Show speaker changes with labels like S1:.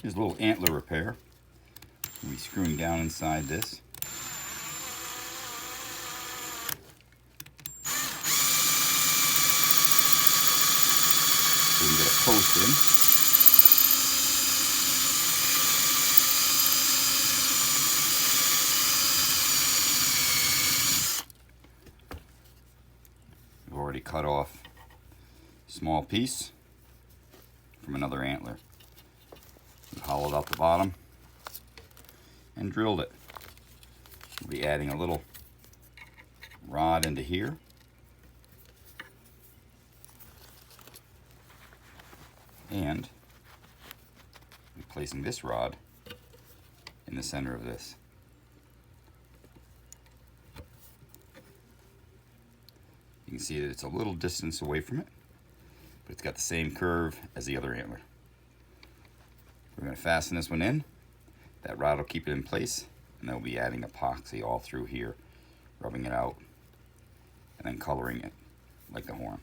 S1: Here's a little antler repair. We'll be screwing down inside this. So we can get a post in. We've already cut off a small piece from another antler. We hollowed out the bottom and drilled it. We'll be adding a little rod into here. And placing this rod in the center of this. You can see that it's a little distance away from it, but it's got the same curve as the other antler. We're going to fasten this one in. That rod will keep it in place, and then we'll be adding epoxy all through here, rubbing it out, and then coloring it like the horn.